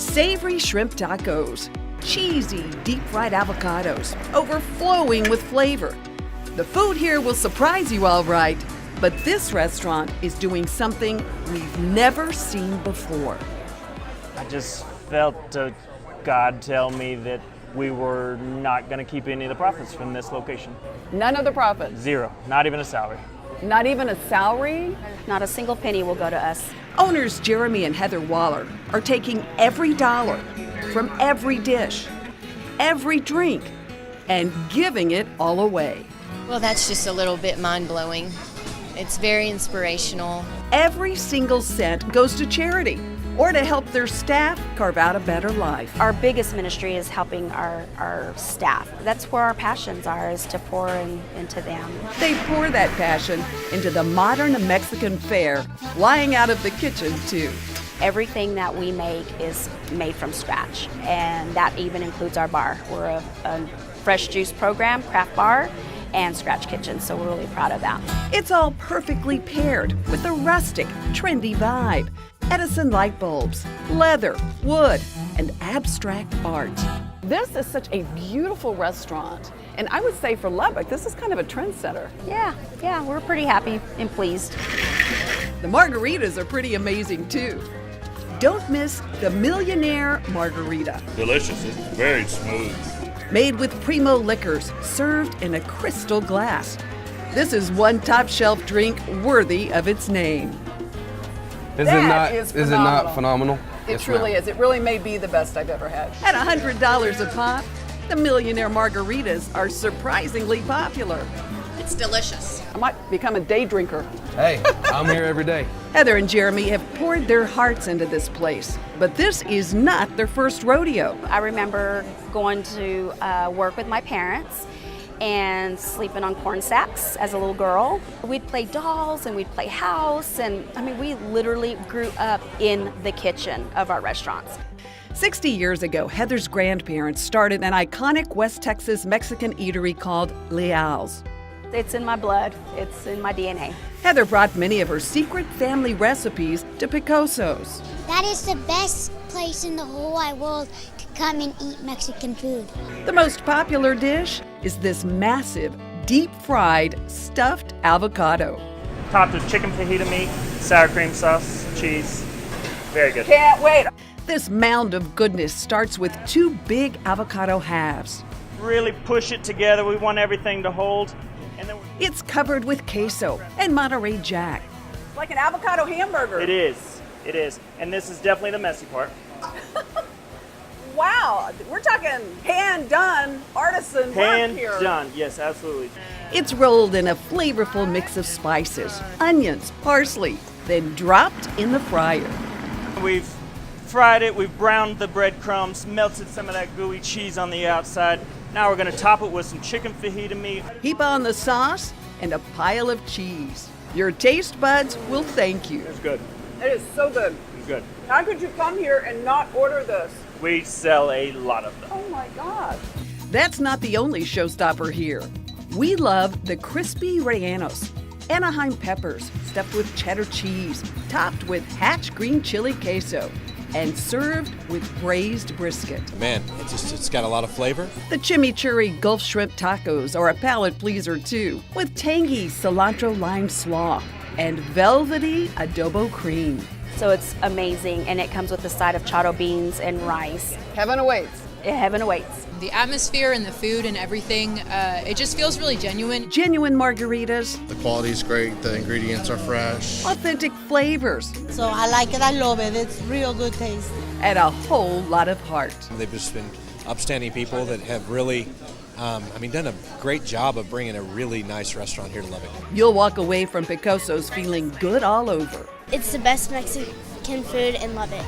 Savory shrimp tacos, cheesy deep-fried avocados, overflowing with flavor. The food here will surprise you all right, but this restaurant is doing something we've never seen before. I just felt God tell me that we were not going to keep any of the profits from this location. None of the profits? Zero, not even a salary. Not even a salary? Not a single penny will go to us. Owners Jeremy and Heather Waller are taking every dollar from every dish, every drink, and giving it all away. Well, that's just a little bit mind-blowing. It's very inspirational. Every single cent goes to charity or to help their staff carve out a better life. Our biggest ministry is helping our staff. That's where our passions are, is to pour into them. They pour that passion into the modern Mexican fare, flying out of the kitchen too. Everything that we make is made from scratch, and that even includes our bar. We're a fresh juice program, craft bar, and scratch kitchen, so we're really proud of that. It's all perfectly paired with a rustic, trendy vibe. Edison light bulbs, leather, wood, and abstract art. This is such a beautiful restaurant, and I would say for Lubbock, this is kind of a trendsetter. Yeah, we're pretty happy and pleased. The margaritas are pretty amazing too. Don't miss the Millionaire Margarita. Delicious, it's very smooth. Made with primo liquors, served in a crystal glass. This is one top shelf drink worthy of its name. Is it not phenomenal? It truly is. It really may be the best I've ever had. At $100 a pop, the Millionaire Margaritas are surprisingly popular. It's delicious. I might become a day drinker. Hey, I'm here every day. Heather and Jeremy have poured their hearts into this place, but this is not their first rodeo. I remember going to work with my parents and sleeping on corn sacks as a little girl. We'd play dolls and we'd play house, and we literally grew up in the kitchen of our restaurants. 60 years ago, Heather's grandparents started an iconic West Texas Mexican eatery called Leal's. It's in my blood, it's in my DNA. Heather brought many of her secret family recipes to Picosos. That is the best place in the whole wide world to come and eat Mexican food. The most popular dish is this massive, deep-fried, stuffed avocado. Topped with chicken fajita meat, sour cream sauce, cheese. Very good. Can't wait! This mound of goodness starts with 2 big avocado halves. Really push it together. We want everything to hold. And then It's covered with queso and Monterey Jack. Like an avocado hamburger. It is. And this is definitely the messy part. Wow, we're talking hand-done artisan work here. Hand done, yes, absolutely. It's rolled in a flavorful mix of spices, onions, parsley, then dropped in the fryer. We've fried it, we've browned the breadcrumbs, melted some of that gooey cheese on the outside. Now we're gonna top it with some chicken fajita meat. Heap on the sauce and a pile of cheese. Your taste buds will thank you. It's good. It is so good. It's good. How could you come here and not order this? We sell a lot of them. Oh my God. That's not the only showstopper here. We love the crispy rellenos, Anaheim peppers stuffed with cheddar cheese, topped with Hatch green chili queso, and served with braised brisket. Man, it's got a lot of flavor. The chimichurri Gulf shrimp tacos are a palate pleaser too, with tangy cilantro lime slaw and velvety adobo cream. So it's amazing, and it comes with a side of charo beans and rice. Heaven awaits. Heaven awaits. The atmosphere and the food and everything, it just feels really genuine. Genuine margaritas. The quality's great, the ingredients are fresh. Authentic flavors. So I like it, I love it. It's real good taste. And a whole lot of heart. They've just been upstanding people that have really, done a great job of bringing a really nice restaurant here to Lubbock. You'll walk away from Picosos feeling good all over. It's the best Mexican food in Lubbock.